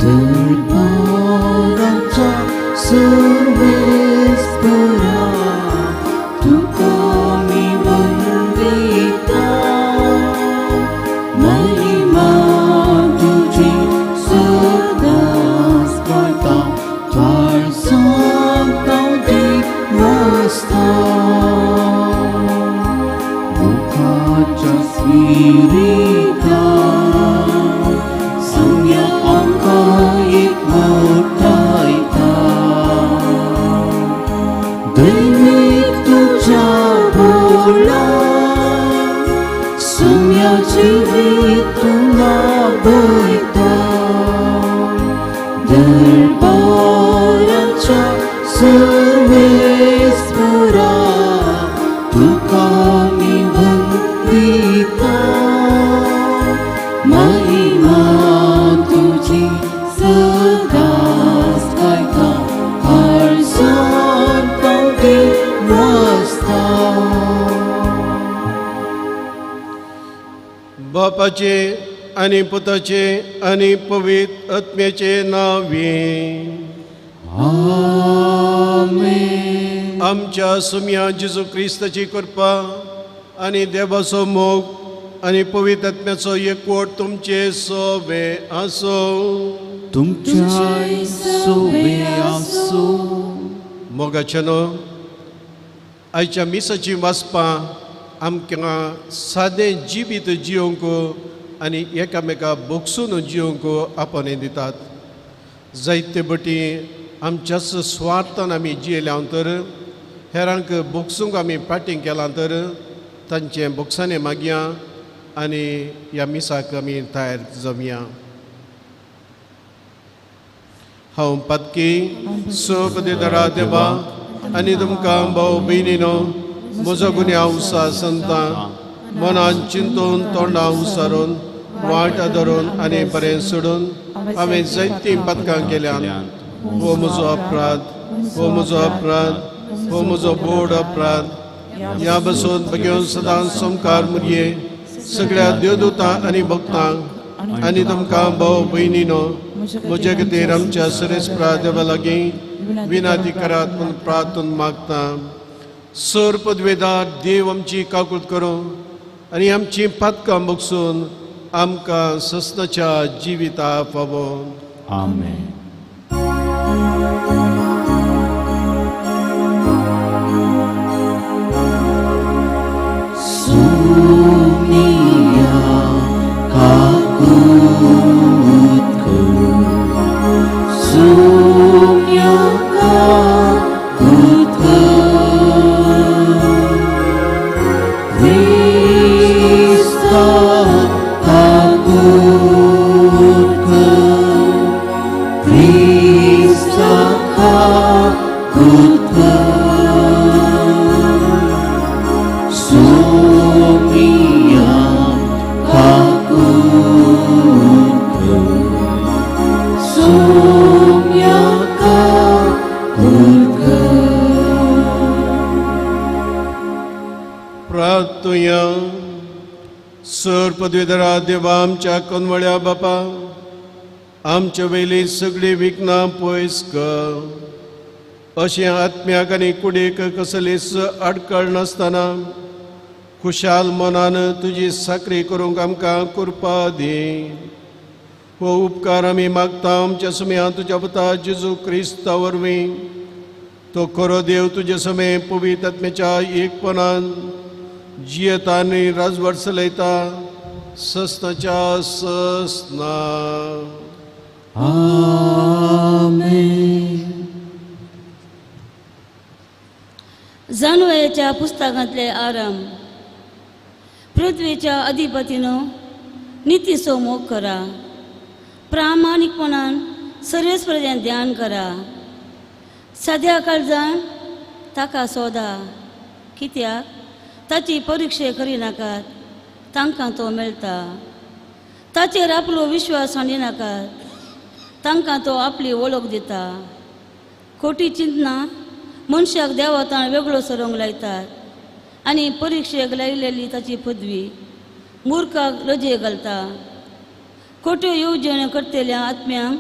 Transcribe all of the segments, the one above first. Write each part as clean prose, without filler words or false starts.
दरबाराच्या सर्वेश्वरा तुका मी वंदिता महिमा तुझी सदाच गाता त्वाळ सांगता दिवसता मुखाच्या स्विरिता संज्ञा आमका एक मोठायता दैनिक तुझ्या बोला संज्ञा जिवीत तुला बयता दरबाराच्या सर्वेश्वरा तुका मी वंदिता महिमा तुझी सदाच गायता हर्षान पावती वाजता. बापाचे आणि पुताचे आणि पवित्र आत्म्याचे नावे आमेन. आमच्या सुम्या जेजू क्रिस्ताची कृपा आणि देवाचो मोग आणि पवित्र आत्म्याचो एकवट तुमचे सोबे आसो. तुमच्या सोबे आसो. मोगाच्यानो आयच्या मिसाची वाचपां आमकां सादें जिवीत जियोंक आनी एकामेका बोगसून जियोंक आपणे दितात. जायते बटी आमच्याच स्वार्थान आमी जियेल्या तर हेरांक बोगसूंक आमी पाटींग केलां तर तांचे बोगसाने मागया आनी ह्या मिसाक आमी तयार जमया. हांव पातकी सोप दिता देवा आनी तुमकां भाव भयणीनो म्हजो गुन्यांव उसा संतां मनान चिंतून तोंडां उसारून वाट धरून आनी बरें सोडून हांवें जायतीं पथकां केल्यात. हो म्हजो अपराध, हो म्हजो अपराध, हो म्हजो बोड अपराध. ह्या बसून बेगीन सदांच संकार मुरये सगळ्या देवदूतां आनी भक्तांक आनी तुमकां भाव भयणीनो म्हजे खातीर आमच्या सरेस्परा देवा लागीं विनाती करात म्हूण प्रार्थना मागता. सर पदवेदार देव आमची काकूट करूं आनी आमची पातकां बगसून आमकां सस्नाच्या जिविता पावो. आमेन. सुनिया काकूट करूं सुनिया काकूट करूं Krista काकूट करूं Krista काकूट करूं सुनिया काकूट करूं सुनिया काकूट करूं. प्रार्थुया. सर पदवीधरा देवा आमच्या कनवळ्या बापा आमच्या वयली सगळीं विघ्नां पयस कर. अशें आत्म्याक आनी कुडीक कसलीच आडखळ नासतना खुशाल मनान तुजी साखरी करूंक आमकां कृपा दी. हो उपकार आमी मागता आमच्या सुम्या तुज्या पुता जेजू क्रिस्ता वरवीं. तो खरो देव तुजे समे पवित्र आत्म्याच्या एकपणान जियेता आनी राजवट चलयता सस्नाच्या सस्ना. आमेन. जाणवयाच्या पुस्तकांतले आराम. पृथ्वीच्या अधिपतीनो नितीचो मोग करा. प्रामाणिकपणान सर्वेस्पराचें ध्यान करा. सद्या काळजान ताका सोदा कित्याक ताची परिक्षा करिनाकात तांकां तो मेळटा. ताचेर आपलो विश्वास हाडिनाकात तांकां तो आपली वळख दिता. खोटी चिंतना मनशाक देवातान वेगळो सरोंक लायतात आनी परिक्षेक लायिल्ली ताची पदवी मुर्खाक लजे घालता. खोट्यो येवजण्यो करतल्या आत्म्यांक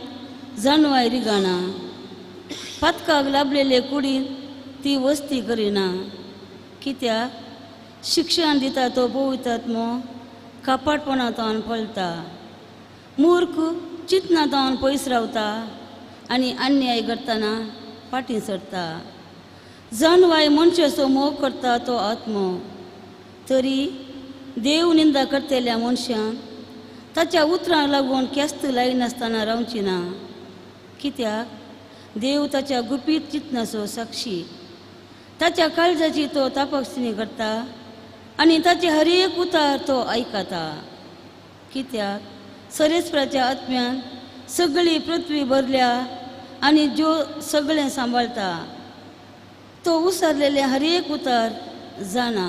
जाणवाय रिगाणा पदकाक लाभलेले कुडीन ती वस्ती करिना कित्याक शिक्षण दिता तो पळयतात मो कापाटपणांतान पळता मूर्ख चिंतनांतान पयस रावता आनी अन्याय करतना फाटीं सरता जाणवाय मनशाचो मोग करता तो आत्मो तरी देव निंदा करतेल्या मनशान ताच्या उतरांक लागून केस्त लायनासतना रावची ना कित्याक देव ताच्या गुपीत चिंतनाचो साक्षी ताच्या काळजाची तो तपासणी करता आनी ताचे हर एक उतार तो आयकता कित्याक सरेस्पराच्या आत्म्यान सगळी पृथ्वी भरल्या आनी ज्यो सगळें सांबाळटा तो उसरलेले हर एक उतार जाणा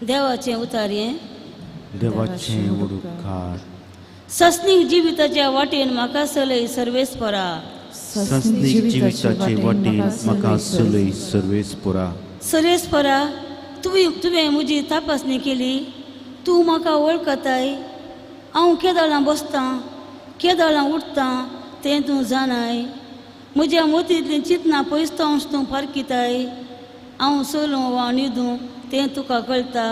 देवाचें उतार हें देवाचें उडकार सस्नीक जिविताच्या वाटेन म्हाका चलय सर्वेस्परा सस्नीक जिविताचे वाटेन म्हाका चलय सर्वेस्परा सर्वेस्परा तुवें म्हजी तपासणी केली तूं म्हाका वळखताय हांव केदाळां बसतां केदाळां उठतां तें तूं जाणाय म्हज्या मतींतलीं चिंतनां पयसतांश तूं पारकिताय हांव चलूं वा न्हिदूं तें तुका कळटा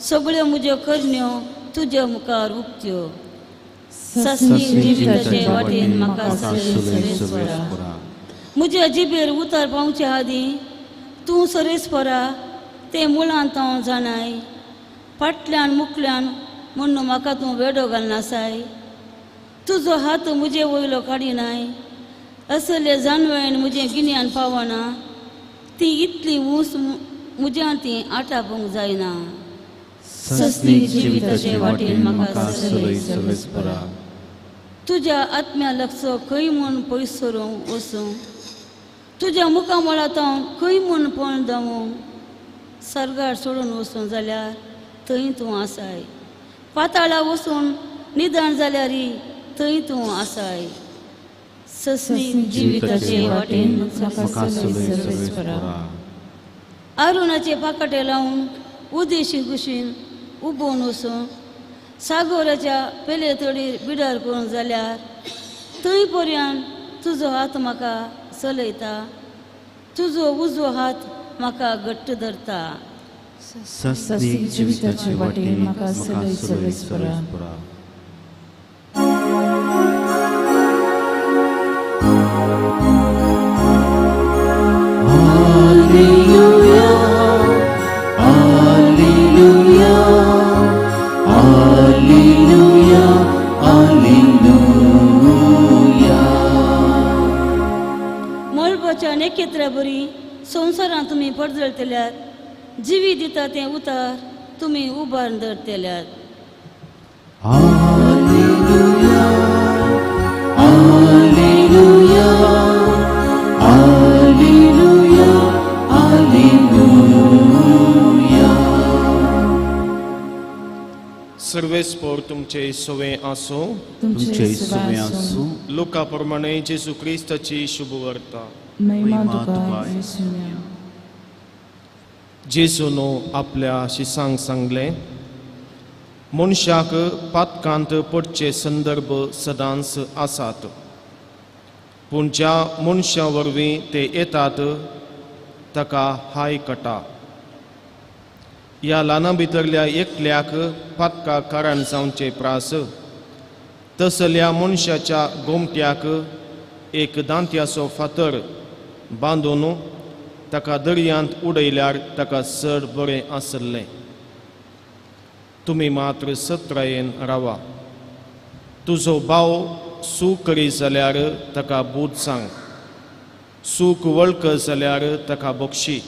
सगळ्यो म्हज्यो करण्यो तुज्या मुखार उक्त्यो सस्नीक जिविताचे वाटेन म्हाका चलय सर्वेस्परा म्हज्या जिबेर उतार पावचे आदीं तूं सर्वेस्परा तें मुळांत हांव जाणाय फाटल्यान मुखल्यान म्हणून म्हाका तूं वेडो घालनासाय तुजो हात म्हजे वयलो काडिनाय असले जाणवेन म्हजें गिन्यान पावना ती इतली ऊंच म्हज्या ती आटापूंक जायना सस्नीक जिविताचे वाटेन म्हाका चलय सर्वेस्परा तुज्या आत्म्या लागचो खंय म्हूण पयस सरूं वचूं तुज्या मुखामळांत हांव खंय म्हूण पळोवन धांवूं सर्गार सोडून वचूं जाल्यार थंय तूं आसाय पाताळा वचून निदान जाल्यारय थंय तूं आसाय सस्नीक जिविताचे वाटेन म्हाका चलय सर्वेस्परा आरुणाचे पाकाटे लावन उदेशी कुशीन उबोवन वचूं सागोराच्या पेले तडीर बिडार करून जाल्यार थंय पर्यंत तुजो हात म्हाका चलयता तुजो उजवो हात म्हाका घट्ट धरता सस्नीक जिविताचे वाटेन म्हाका चलय सर्वेस्परा मळबाच्या नेकेत्रा बरी संवसारांत तुमी पडजळतल्यात जिवी दिता तें उतार तुमी उबारून धरतल्यात सर्वेस्पोर तुमचे सोवे आसो तुमचे सोवे आसूं लोका प्रमाणे जेजू क्रिस्ताची शुभ वार्ता महिमा तुका येशूया जेजूनो आपल्या शिसांक सांगले मनशाक पातकांत पडचे संदर्भ सदांच आसात पूण ज्या मनशा वरवीं ते येतात ताका हाय कटा ह्या ल्हाना भितरल्या एकल्याक पातका कारण जावचे प्रास तसल्या मनशाच्या गोमट्याक एक दांत्याचो फातर बांदून ताका दर्यांत उडयल्यार ताका चड बरें आसलें तुमी मात्र सत्रायेन रावा तुजो भाव सूख करी जाल्यार ताका बूद सांग सूख वळख जाल्यार ताका बक्षी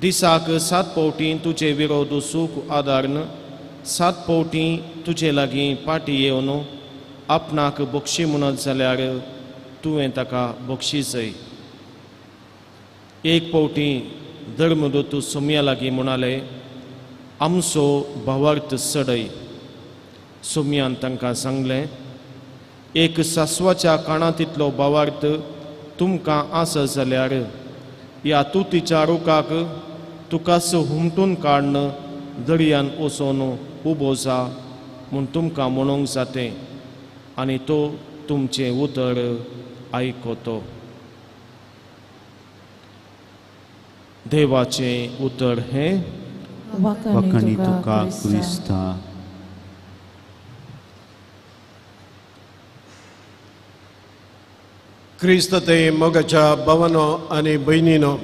दिसाक 7 फावटीं तुजे विरोध सूख आदारन 7 फावटीं तुजे लागीं पाटी येवन आपणाक बक्षी म्हणत जाल्यार तुवें ताका बक्षीसय एक फावटीं धर्मदूत सोम्या लागीं म्हणाले आमचो भावार्थ चडय सोम्यान तांकां सांगलें एक सासवाच्या काणा तितलो भावार्थ तुमकां आसा जाल्यार ह्या तुतीच्या रुखाक तुकास हुमटून काडन दर्यान वचोन उबो जा म्हूण तुमकां म्हणूंक जातें आनी तो तुमचे उतर आयकतो. देवाचे उतर हे वखणी तुका क्रिस्ता. क्रिस्त ते मोगाच्या भावानो आनी भयणीनो,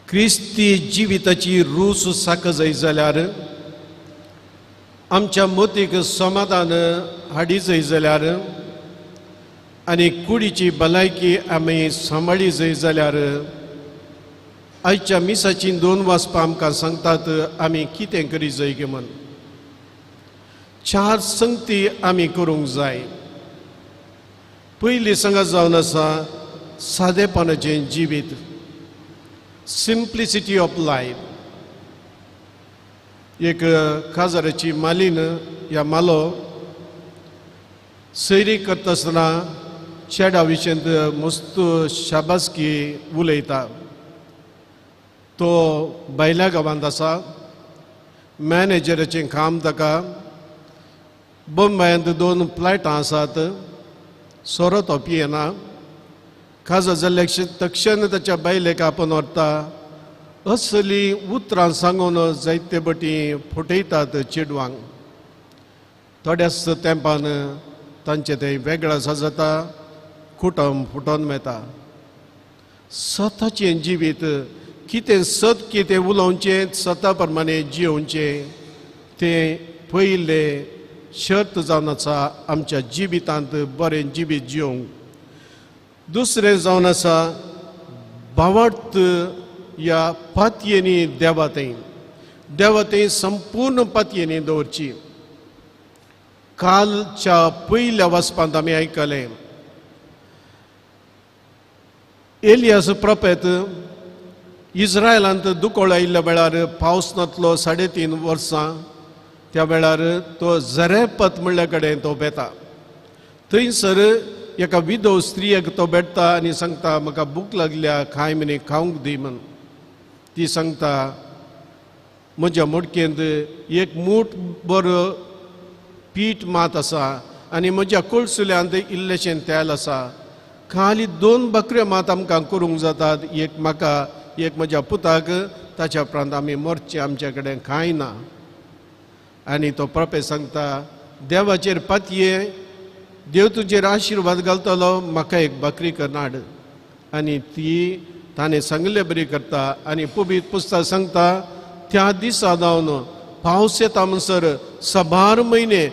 क्रिस्ती जिविताची रूच साक जाय जाल्यार आमच्या मोतीक समाधान हाडी जाय जाल्यार आनी कुडीची भलायकी आमी सांबाळी जाय जाल्यार आयच्या मिसाची 2 वासपां आमकां सांगतात आमी कितें करी जाय गे म्हूण. 4 संगती आमी करूंक जाय. पयली सांगात जावन आसा सादेपणाचें जिवीत, सिंप्लिसिटी ऑफ लायफ. एक काजाराची मालीन या मालो सैरी करता आसतना चेडा विशयंत मस्त शाबासकी उलयता. तो भायल्या गांवांत आसा. मॅनेजराचें काम ताका. बंबायांत 2 फ्लॅटां आसात. सोरो तो पियेना. काजा जाल्ल्या तक्षण ताच्या बायलेक आपोवन व्हरता. असली उतरां सांगून जायते बटी फुटयतात चेडवांक. थोड्याच तेंपान तांचे ते वेगळाच जाता. कुटुंब फुटोन मेता. स्वताचें जिवीत कितें सत कितें उलोवचें, सता प्रमाणे जियोवचें, तें पयले शर्त जावन आसा आमच्या जिवितांत बरें जिवीत जियोंक. दुसरें जावन आसा भावार्थ या पातयेनी देवातें संपूर्ण पातयेनी दवरची. कालच्या पयल्या वाचपांत आमी आयकलें एलियास प्रोफेत इस्रायलांत दुकोळ आयिल्ल्या वेळार पावस नासलो 3.5 वर्सां. त्या वेळार तो झरेपत म्हणल्या कडेन तो बेता. थंयसर एका विधव स्त्रियेक तो भेटता आनी सांगता म्हाका भूक लागल्या, खाय म्हणे खावंक दी म्हण. ती सांगता म्हज्या मडकेंत 1 मूठ बरो पीठ मात आसा आनी म्हज्या कळसुल्यांत इल्लेशें तेल आसा. खाली 2 बकऱ्यो मात आमकां करूंक जातात. एक म्हाका, एक म्हज्या पुताक. ताच्या उपरांत आमी मरचे, आमचे कडेन कांय ना. आनी तो प्रोफेत सांगता देवाचेर पातये, देव तुजेर आशिर्वाद घालतलो, म्हाका 1 बकरी कर हाड. आनी ती ताणें सांगले बरी करता. आनी पवित्र पुस्तक सांगता त्या दिसा जावन पावस येता म्हणसर 12 म्हयने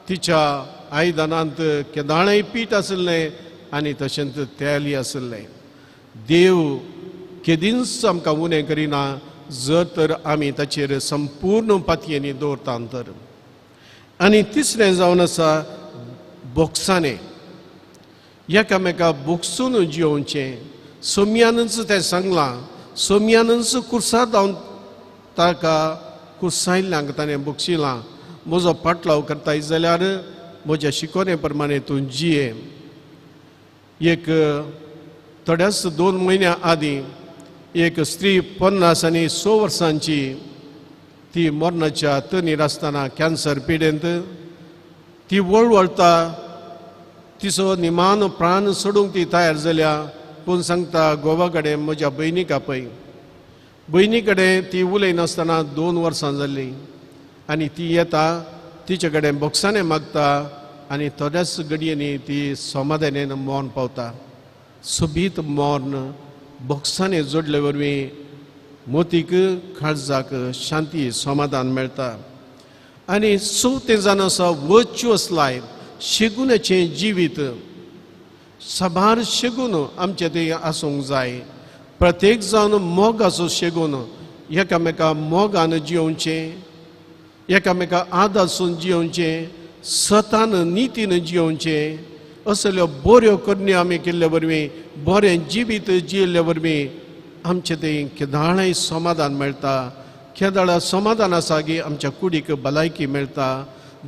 तिच्या आयदनांत केदाळें पीठ आसलें आनी तशेंच तेलय आसलें. देव केदींच आमकां उणें करिना जर तर आमी ताचेर संपूर्ण पातयेनी दवरता तर. आनी तिसरें जावन आसा बोगसाणें. एकामेका बोगसून जियोवचें. सोमयानच तें सांगलां. सोमयानच कुर्सार जावन ताका कुर्सायल्ल्यांक ताणें बोगशिलां म्हजो पाटलाव करताय जाल्यार म्हज्या शिकोवणे प्रमाणे तूं जिये. एक थोड्याच 2 म्हयन्या आदीं एक स्त्री 50 आनी 100 वर्सांची ती मरणाच्या तणीर आसतना कॅन्सर पिडेंत ती वळवळटा. तिचो निमान प्राण सोडूंक ती तयार जाल्या. पूण सांगता घोवा कडेन म्हज्या भयणीक आपय. भयणी कडेन ती उलयनासतना 2 वर्सां जाल्लीं आनी ती येता तिचे कडेन बोगसाणें मागता आनी थोड्याच घडयेनी ती समाधानान मौन पावता. सोबीत मौन बोगसाणें जोडले वरवीं मोतीक काळजाक शांती समाधान मेळटा. आनी चवथें जावन आसा वर्च्युअस लायफ, शेगुनाचें जिवीत. सबार शेगून आमचें तें आसूंक जाय. प्रत्येक जावन मोगाचो शेगून. एकामेका मोगान जियोवचें, एकामेका आदासून जियोवचें, सतान नितीन जियोवचें. असल्यो बऱ्यो करण्यो आमी केल्ले वरवीं, बरें जिवीत जियेल्ले वरवीं आमचें तें केदाळें समाधान मेळटा. केदाळा समाधान आसा की आमच्या कुडीक भलायकी मेळटा.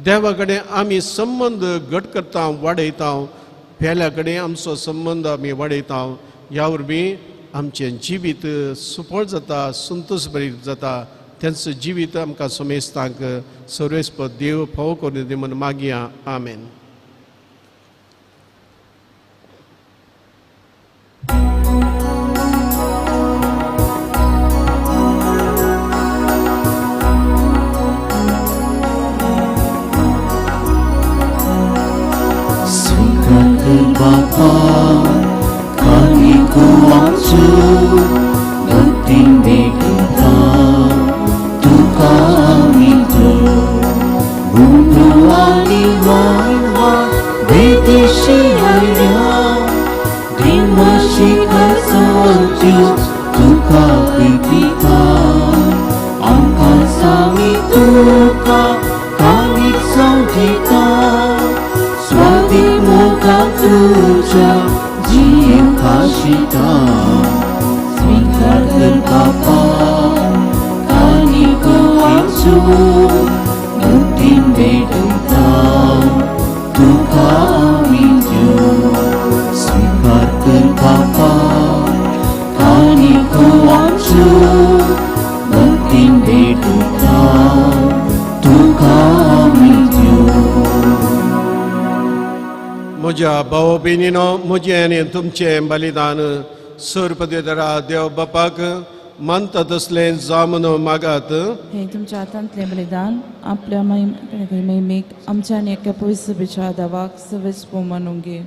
देवा कडेन आमी संबंद घट करता, वाडयता. पेल्या कडेन आमचो संबंद आमी वाडयता. ह्या वरवीं आमचें जिवीत सुफळ जाता, संतोश भरीत जाता. त्यांचं जिवीत आमकां समेस्तांक सर्वेस्पर देव फोव करून दी म्हूण मागया आमेन. Bapa, kami kuangsu, bertimbe kita, tu kami tu. Bundu ali manwa, beti shihaya, dimashi kasaju, tu kami kita. Angka sami tuka, kami saudita. Swati muka tuja jiwa kasita Swingkarkan Bapa kami kuangsu Nutin bedentang tu kami ju Swingkarkan Bapa kami kuangsu Nutin bedentang tu kami ju. म्हज्या भाव भयणीनो, म्हजें आनी तुमचें बलिदान सर्पदेदरा देव बापाक मानता तसलें जा म्हणून मागात. हे तुमच्या हातांतलें बलिदान आपल्या महिमेक आमच्या आनी एका पवित्र सभेच्या देवाक सर्वेस्व मानून घे.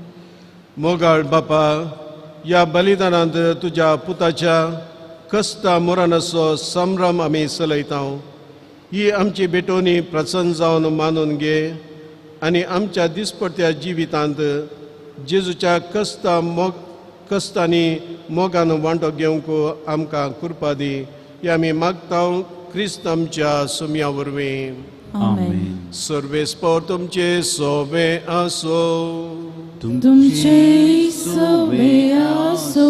मोगाळ बापा, ह्या बलिदानांत तुज्या पुताच्या कस्ता मरणाचो संभ्रम आमी चलयता. ही आमची बेटोनी प्रसन्न जावन मानून घे आनी आमच्या दिसपट्ट्या जिवितांत जेजूच्या कस्तांनी मोगान वांटो घेवंक आमकां कृपा दी. हे आमी मागता क्रिस्त आमच्या सुमया वरवीं. आमेन. सर्वेस्पर तुमचे सोबे आसो. तुमचे सोबे आसो.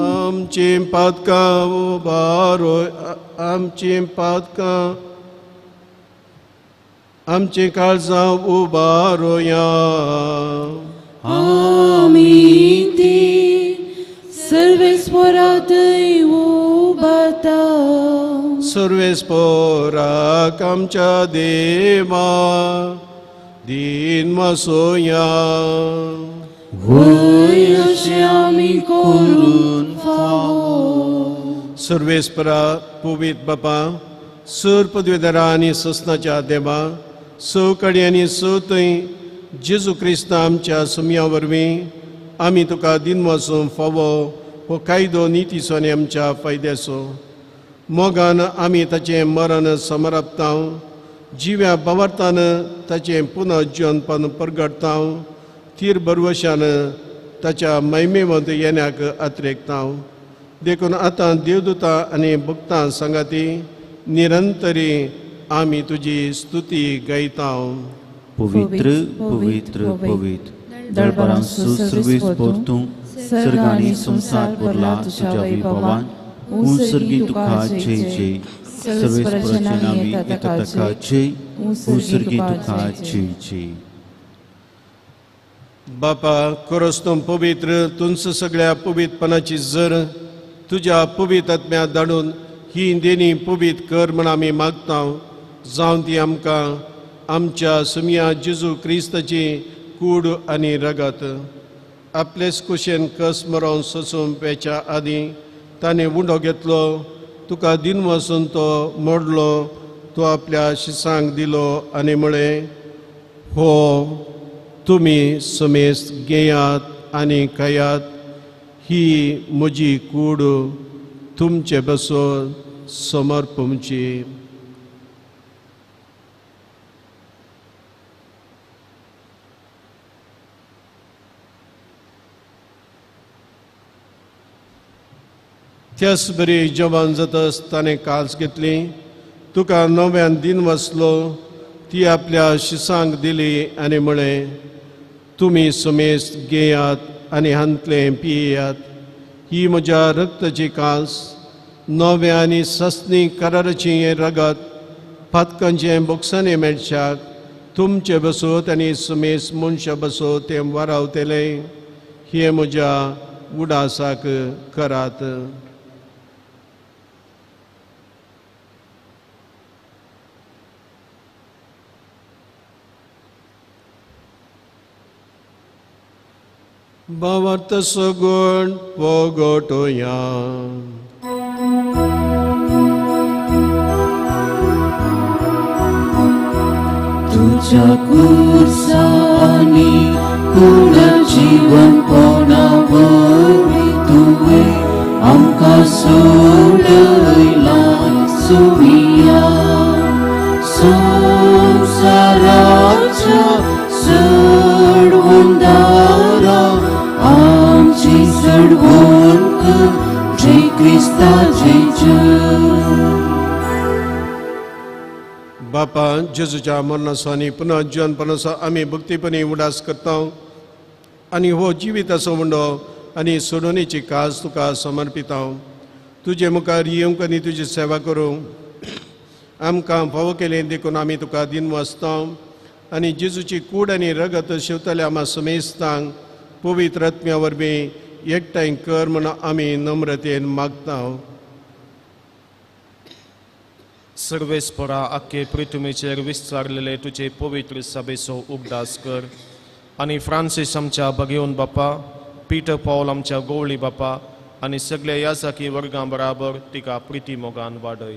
आमची पातकां उबारो, आमची पातकां आमची काळजां उबारोया. आमी ती सर्वेस्परात उबारता. सर्वेस्पराक आमच्या देवा दिन मासोया. वय अशें आमी करून फावो. सर्वेस्परा पवित्र बापा, सर पदवीधरा आनी ससनाच्या देवा, सवकडी आनी सवथंय जेजू क्रिस्त आमच्या सुमया वरवीं आमी तुका दिन वचून फावो हो कायदो नितीचो आनी आमच्या फायद्याचो. मोगान आमी ताचें मरण समरपता. जिव्या बावरतान ताचें पुनर्जीवनपण परगडता. तीर बरवशान ताच्या महिमेवंत येण्याक आत्रेकता. देखून आतां देवदूतां आनी भक्तां सांगाती निरंतरी आमी तुजी स्तुती गायता. पवित्र पवित्र पवित्र दरबारांचो सर्वेस्पर तूं सर्ग आनी संसार भरला तुज्या वैभवान. उंसर्गी तुका जय जय. सर्वेस्पराचे नामी येता ताका जय. उंसर्गी तुका जय जय. बापा, खरोच तूं पवित्र. तुंच सगळ्या पवित्रपणाची जर तुज्या पवित्र आत्म्या धाडून ही देणी पवित्र कर म्हण आमी मागता. जावन ती आमकां आमच्या सुमया जेजू क्रिस्ताची कूड आनी रगत आपलेच कुशेन कस मरोवन सोसून पेच्या आदीं ताणें उंडो घेतलो. तुका दिन वचून तो मोडलो. तो आपल्या शिसांक दिलो आनी म्हळें, हो तुमी समेस्त घेयात आनी खायात. ही म्हजी कूड तुमचे बसून समर्पणची. त्याच बरी जेवण जातच ताणें काल्स घेतली. तुका नव्यान दिन वचलो. ती आपल्या शिसांक दिली आनी म्हळें, तुमी समेस्त घेयात आनी हांतलें पियेयात. ही म्हज्या रक्ताची काल्स, नवे आनी सस्नी कराराची हें रगत, पातकांचें बोक्सांनी मेळशाक तुमचे बसोत आनी समेस्त मनशां बसोत तें वारावतलें. हे म्हज्या उडासाक करात. भावार्थ सगुण पोगोटोया. तुझ्या कुर्सानी पुनर्जीवन पोनावरी तुवे आमका सोडलाय सुमिया संसाराच्या चढवून दारा आमची चढवून कर जय क्रिस्ताचे जय. बापा जेजूच्या मरणाचो आनी पुन्हा जिवनपणाचो आमी भक्तीपणी उडास करता आनी हो जिविताचो मुंडो आनी सोडोनीची कास तुका समर्पिता. तुजे मुखार येवंक आनी तुजी सेवा करूं आमकां फावो केलें देखून आमी तुका दिन वाचता आनी जेजूची कूड आनी रगत शिवतले आमा समेस्तांक पवित्र आत्म्या वरवीं एकठांय कर म्हूण आमी नम्रतेन मागता. सर्वेस्परा आख्खे पृथ्वीचेर विस्तारलेले तुझे पवित्र सभेचो उगदास कर आनी फ्रांसीस आमच्या भगिवन बापा, पीटर पॉल आमच्या गवळी बापा आनी सगळे यासाकी वर्गां बराबर तिका प्रिती मोगान वाडय.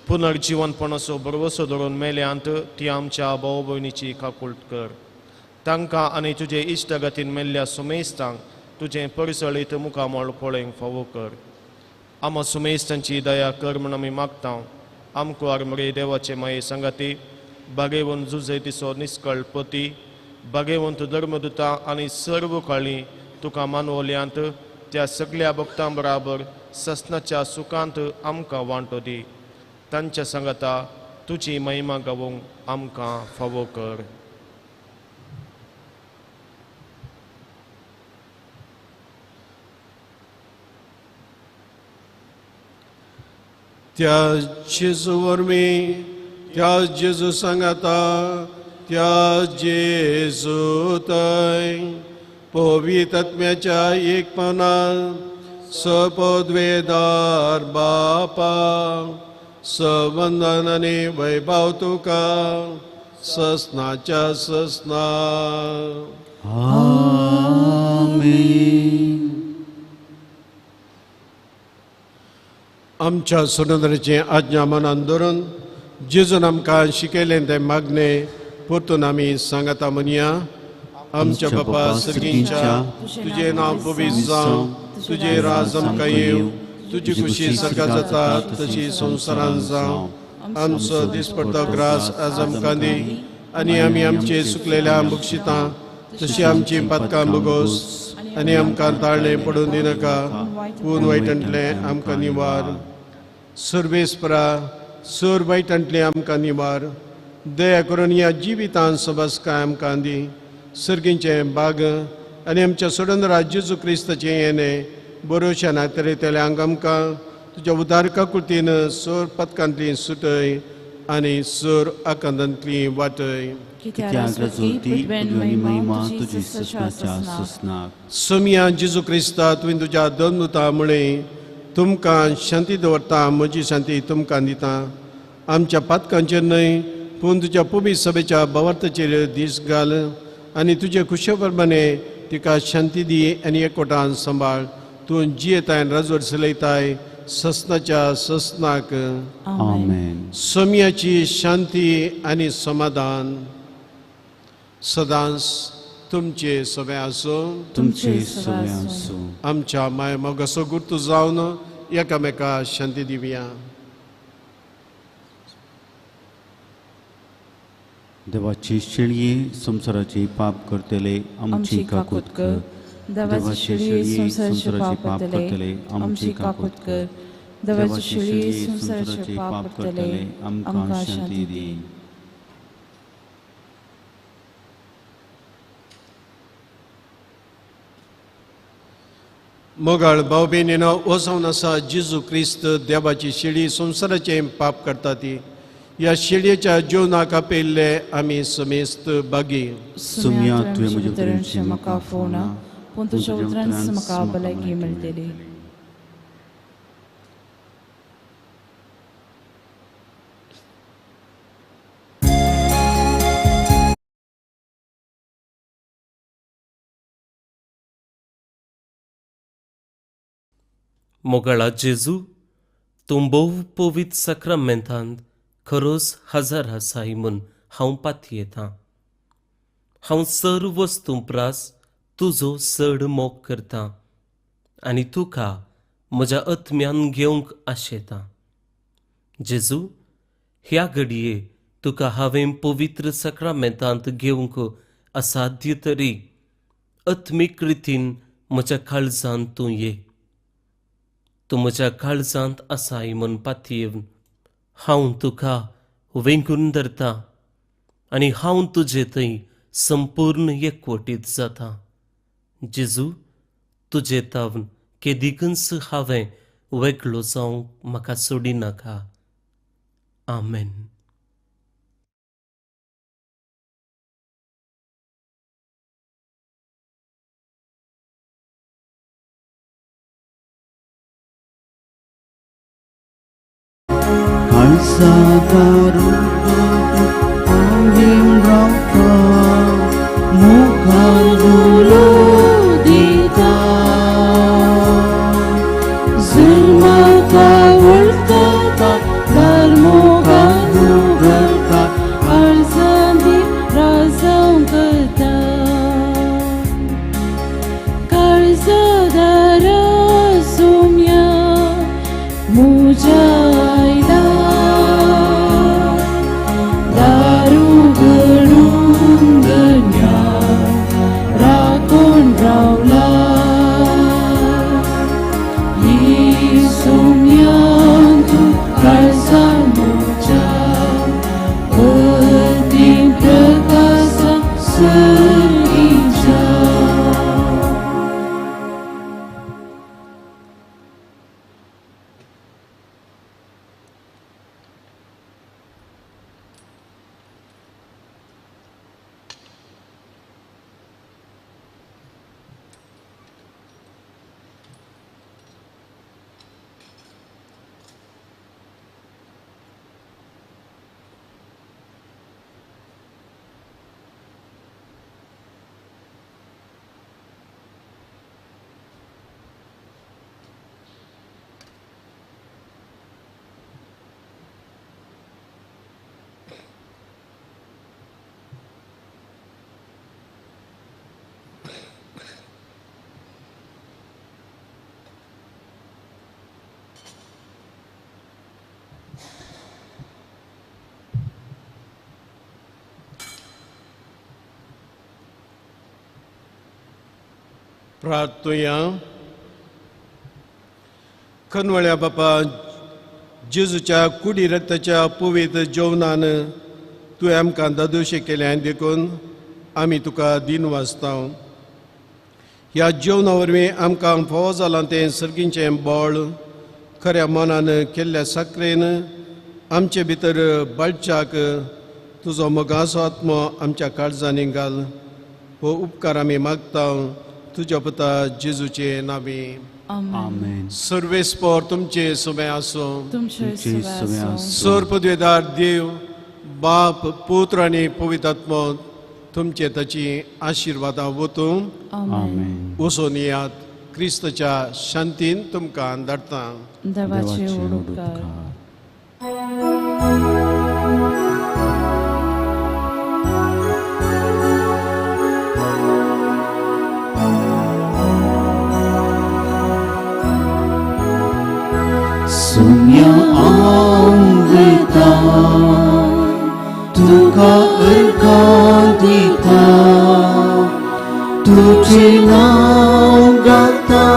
पुनर्जीवनपणाचो बरवसो धरून मेल्यांत ती आमच्या भाव भयणीची काकुळट कर. तांकां आनी तुजे इश्टगतीन मेल्ल्या सुमेस्तांक तुजें परसळीत मुखामोळ पळोवंक फावो कर. आमा सुमेस्तांची दया कर म्हूण आमी मागता. आमकां मरे देवाचे माये संगती बागेवंत जुजयतीचो निश्कळ पती बागेवंत धर्मदुता आनी सर्व काळी तुका मानवल्यांत त्या सगळ्या भक्तां बराबर ससनाच्या सुखांत आमकां वांटो दी. तांच्या संगता तुजी महिमा गावोवंक आमकां फावो कर. त्या जेजू वरवीं त्या जेजू सांगाता त्या जेजू थंय पवित्र आत्म्याच्या एकपणान सपदवेदार बापा सवंदन आनी वैभव तुका ससनाच्या ससना. आमेन. आमच्या सुनंदराचे आज्ञा मनान धरून जेजून आमकां शिकयलें तें मागणें परतून आमी सांगता म्हणया. आमच्या बापा सर्गींच्या तुजें नांव पवित्र जावं, तुजें राज आमकां येवं, तुजी खुशी सर्गात जाता तशी संवसारांत जावं. आमचो दिसपडटो ग्रास आज आमकां दी आनी आमी आमचे सुकलेल्या बक्षितां तशी आमची पातकां भोगोस आनी आमकां ताळणे पडून दिनाका पूण वायटांतलें आमकां निवार. सर्वेस्परा सर वायटांतलें आमकां निवार. दया करून ह्या जिवितांत सबसकाय आमकां दी. सर्गींचें बाग आनी आमच्या सोडून जेजू क्रिस्ताचें येणें बरोवच्या नातेरेतल्यांक आमकां तुज्या उदारका कृतीन सर पथकांतली सुटय आनी सर आकांतांतली वाटय. त्याग रजोती उदवानी महिमा तुजी ससनाच्या ससनाक. सोमिया जेजू क्रिस्ता तुवें तुज्या दोनदुता मुळे तुमकां शांती दवरता, म्हजी शांती तुमकां दिता. आमच्या पातकांचेर न्हय पूण तुज्या पवित्र सभेच्या भवार्थाचेर दीस घाल आनी तुजे खुशे प्रमाणे तिका शांती दी आनी एकवटान सांबाळ. तूं जियेताय राजवट चलयताय ससनाच्या ससनाक. आमेन. सोमियाची शांती आनी समाधान सदांच तुमचे सवे आसूं. तुमचे सगळे आसूं. आमच्या माय मोगाचो गुर्तू जावन एकामेका शांती दिवया. देवाची शेळये संसाराचे पाप करतले आमची काकूत कर. देवाची शेळये संसाराचे पाप करतले आमची काकूत कर. देवाची शेळये संसाराचे पाप करतले आमकां शांती दी. मोगाळ भाव भयणीनो, वचोवन आसा जेजू क्रिस्त देवाची शेळी संसाराचे पाप करता ती. ह्या शेळयेच्या जिवनाक आपयल्ले आमी समेस्त बागी. सुम्या तुवें म्हजे उतरांचे म्हाका फोवना पूण तुज्या उतरांच म्हाका भलायकी मेळटली. मोगळा जेजू तूं भोव पवित्र सक्रामेंतांत खरोच हजर आसाय म्हूण हांव पातयेतां. हांव सर्व वस्तू प्रास तुजो चड मोग करतां आनी तुका म्हज्या आत्म्यान घेवंक आशेतां. जेजू, ह्या घडये तुका हांवें पवित्र सक्रामेंतांत घेवंक असाध्य तरी आत्मीक रितीन म्हज्या काळजांत तूं ये. तूं म्हज्या काळजांत आसाय म्हूण पातयेवन हांव तुका वेंगून धरतां आनी हांव तुजे थंय संपूर्ण एकवटीत जाता. जेजू, तुजे तावन केदीकच हांवें वेगळो जावंक म्हाका सोडिनाका. आमेन. Kalsadaru angin raka mukan dulu dita Zilma kawal kata darmo kadugarta Arzandi razão kata Karzadara sumya mujaida Daru gerundanya rakon raula Yisumya tu karsa muja Peting perkasa serinja प्रार्थूया. कनवळ्या बापा, जेजूच्या कुडी रक्ताच्या पवित्र जेवणान तुवें आमकां दादोशें केलें देखून आमी तुका दिन वाजता. ह्या जेवणा वरवीं आमकां फोव जालां तें सर्गीचें बळ खऱ्या मनान केल्ल्या साखरेन आमचे भितर बळच्याक तुजो मोगाचो आत्मो आमच्या काळजांनी घाल. हो उपकार आमी मागता तुज्या पुता जेजूचे नांवे. Amen. सर्वेस्पर तुमचे सुबे आसो. तुमचे सुवे आसूं. सर्पद्वेदार देव बाप पुत्र आनी पवित्र आत्मो तुमचे ताची आशिर्वादां वतूं. Amen. वचून येयात. क्रिस्ताच्या शांतीन तुमकां धाडटा. देवाचे उडोवकार. Sumya angvita tuka erkadita tuji naam gata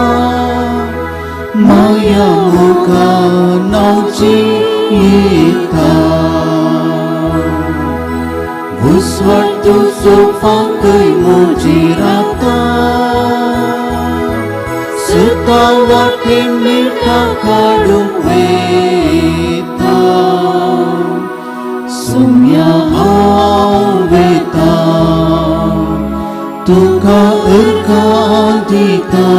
maya muka nauji ita Vuswartu sofakai mujirata Setawati mita kadung veta Sumya aveta Tuka erkadita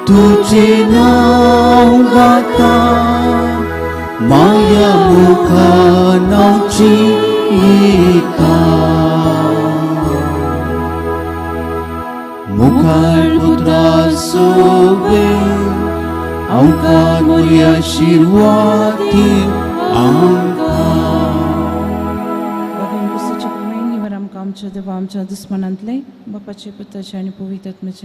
Tuje naungata Maya muka nauci ita Mukar putra sobe आमकां बरी आशिर्वाद दिवं आमकां. भगवान क्रिस्ताच्या प्रेमान निवर आमकां आमच्या देवा आमच्या दुस्मनांतले बापाचे पुत्राचे आनी पवित्र आत्म्याचे